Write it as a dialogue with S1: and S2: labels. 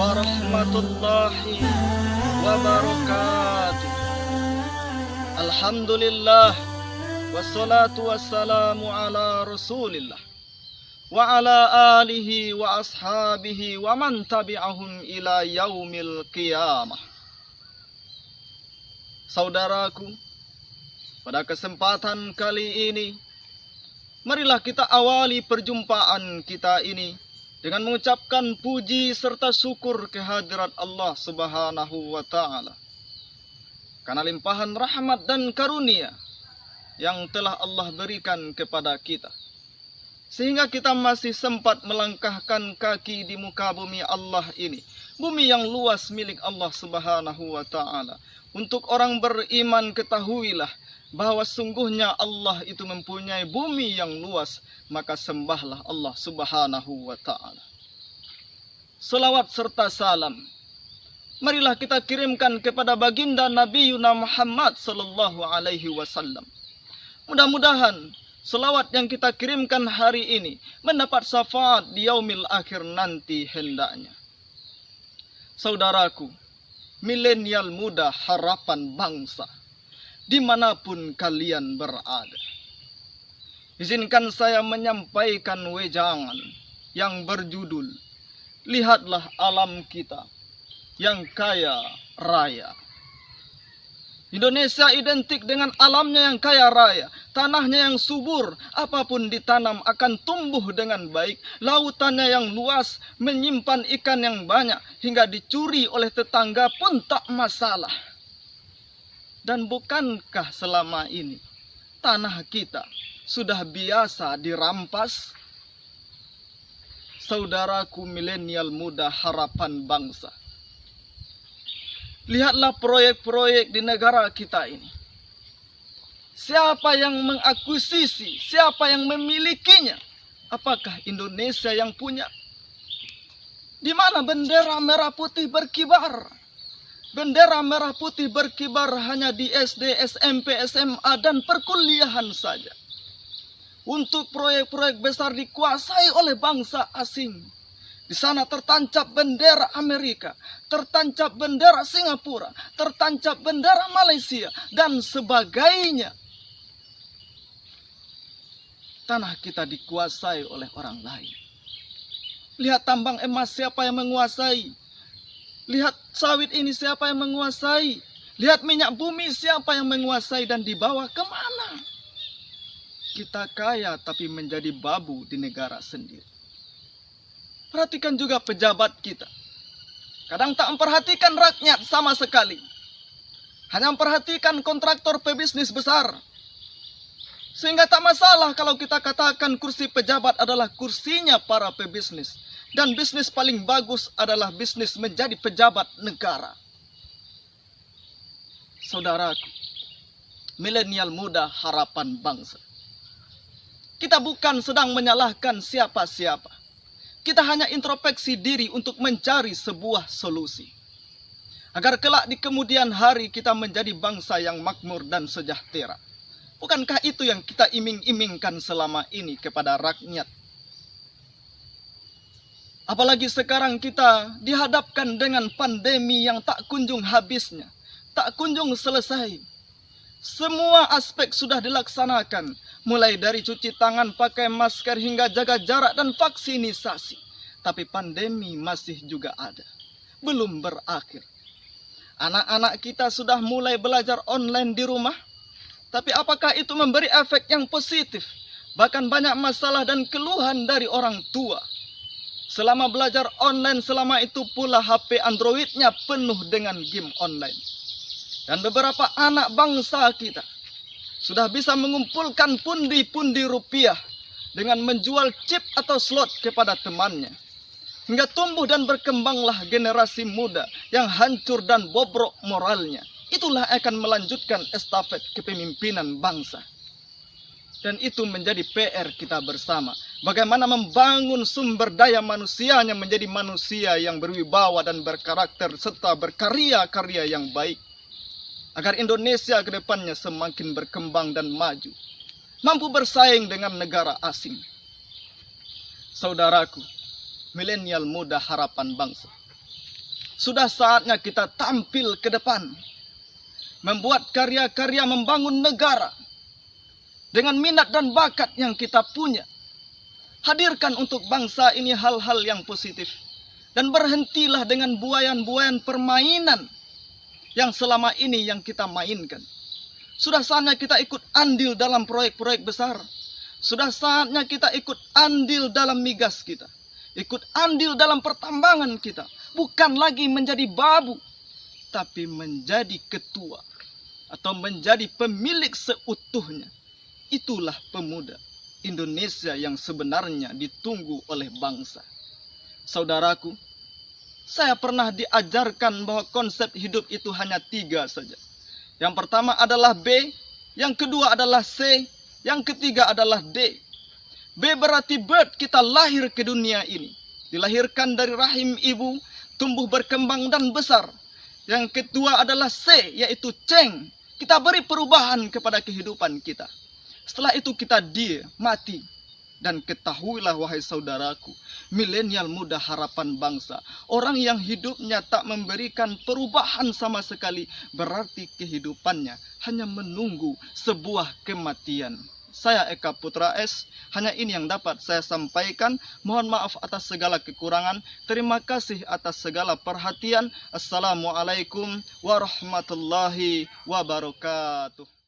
S1: warahmatullahi wabarakatuh. Alhamdulillah, wassalatu wassalamu ala rasulillah wa ala alihi wa ashabihi wa man tabi'ahum ila yaumil qiyamah. Saudaraku, pada kesempatan kali ini, marilah kita awali perjumpaan kita ini dengan mengucapkan puji serta syukur kehadirat Allah Subhanahu wa Ta'ala, karena limpahan rahmat dan karunia yang telah Allah berikan kepada kita, sehingga kita masih sempat melangkahkan kaki di muka bumi Allah ini, bumi yang luas milik Allah Subhanahu wa Ta'ala. Untuk orang beriman, ketahuilah bahwa sungguhnya Allah itu mempunyai bumi yang luas, maka sembahlah Allah Subhanahu wa Ta'ala. Selawat serta salam marilah kita kirimkan kepada baginda Nabi Muhammad sallallahu alaihi wasallam. Mudah-mudahan selawat yang kita kirimkan hari ini mendapat syafaat di yaumil akhir nanti hendaknya. Saudaraku, milenial muda harapan bangsa, dimanapun kalian berada, izinkan saya menyampaikan wejangan yang berjudul "Lihatlah alam kita yang kaya raya". Indonesia identik dengan alamnya yang kaya raya, tanahnya yang subur, apapun ditanam akan tumbuh dengan baik, lautannya yang luas, menyimpan ikan yang banyak, hingga dicuri oleh tetangga pun tak masalah. Dan bukankah selama ini tanah kita sudah biasa dirampas? Saudaraku milenial muda harapan bangsa, lihatlah proyek-proyek di negara kita ini. Siapa yang mengakuisisi? Siapa yang memilikinya? Apakah Indonesia yang punya? Di mana bendera merah putih berkibar? Bendera merah putih berkibar hanya di SD, SMP, SMA, dan perkuliahan saja. Untuk proyek-proyek besar dikuasai oleh bangsa asing. Di sana tertancap bendera Amerika, tertancap bendera Singapura, tertancap bendera Malaysia, dan sebagainya. Tanah kita dikuasai oleh orang lain. Lihat tambang emas, siapa yang menguasai? Lihat sawit ini, siapa yang menguasai? Lihat minyak bumi, siapa yang menguasai dan dibawa kemana? Kita kaya tapi menjadi babu di negara sendiri. Perhatikan juga pejabat kita. Kadang tak memperhatikan rakyat sama sekali. Hanya memperhatikan kontraktor pebisnis besar. Sehingga tak masalah kalau kita katakan kursi pejabat adalah kursinya para pebisnis. Dan bisnis paling bagus adalah bisnis menjadi pejabat negara. Saudaraku, milenial muda harapan bangsa, kita bukan sedang menyalahkan siapa-siapa. Kita hanya introspeksi diri untuk mencari sebuah solusi. Agar kelak di kemudian hari kita menjadi bangsa yang makmur dan sejahtera. Bukankah itu yang kita iming-imingkan selama ini kepada rakyat? Apalagi sekarang kita dihadapkan dengan pandemi yang tak kunjung habisnya, tak kunjung selesai. Semua aspek sudah dilaksanakan, mulai dari cuci tangan, pakai masker, hingga jaga jarak dan vaksinisasi. Tapi pandemi masih juga ada, belum berakhir. Anak-anak kita sudah mulai belajar online di rumah, tapi apakah itu memberi efek yang positif? Bahkan banyak masalah dan keluhan dari orang tua. Selama belajar online, selama itu pula HP Androidnya penuh dengan game online. Dan beberapa anak bangsa kita sudah bisa mengumpulkan pundi-pundi rupiah dengan menjual chip atau slot kepada temannya. Hingga tumbuh dan berkembanglah generasi muda yang hancur dan bobrok moralnya. Itulah akan melanjutkan estafet kepemimpinan bangsa. Dan itu menjadi PR kita bersama. Bagaimana membangun sumber daya manusianya menjadi manusia yang berwibawa dan berkarakter serta berkarya-karya yang baik. Agar Indonesia ke depannya semakin berkembang dan maju. Mampu bersaing dengan negara asing. Saudaraku, milenial muda harapan bangsa. Sudah saatnya kita tampil ke depan, membuat karya-karya membangun negara dengan minat dan bakat yang kita punya. Hadirkan untuk bangsa ini hal-hal yang positif. Dan berhentilah dengan buayan-buayan permainan yang selama ini yang kita mainkan. Sudah saatnya kita ikut andil dalam proyek-proyek besar. Sudah saatnya kita ikut andil dalam migas kita. Ikut andil dalam pertambangan kita. Bukan lagi menjadi babu, tapi menjadi ketua atau menjadi pemilik seutuhnya. Itulah pemuda Indonesia yang sebenarnya ditunggu oleh bangsa. Saudaraku, saya pernah diajarkan bahwa konsep hidup itu hanya 3 saja. Yang pertama adalah B, yang kedua adalah C, yang ketiga adalah D. B berarti bird, kita lahir ke dunia ini. Dilahirkan dari rahim ibu, tumbuh berkembang dan besar. Yang kedua adalah C, yaitu ceng. Kita beri perubahan kepada kehidupan kita. Setelah itu kita mati. Dan ketahuilah wahai saudaraku, milenial muda harapan bangsa, orang yang hidupnya tak memberikan perubahan sama sekali, berarti kehidupannya hanya menunggu sebuah kematian. Saya Eka Putra S, hanya ini yang dapat saya sampaikan. Mohon maaf atas segala kekurangan. Terima kasih atas segala perhatian. Assalamualaikum warahmatullahi wabarakatuh.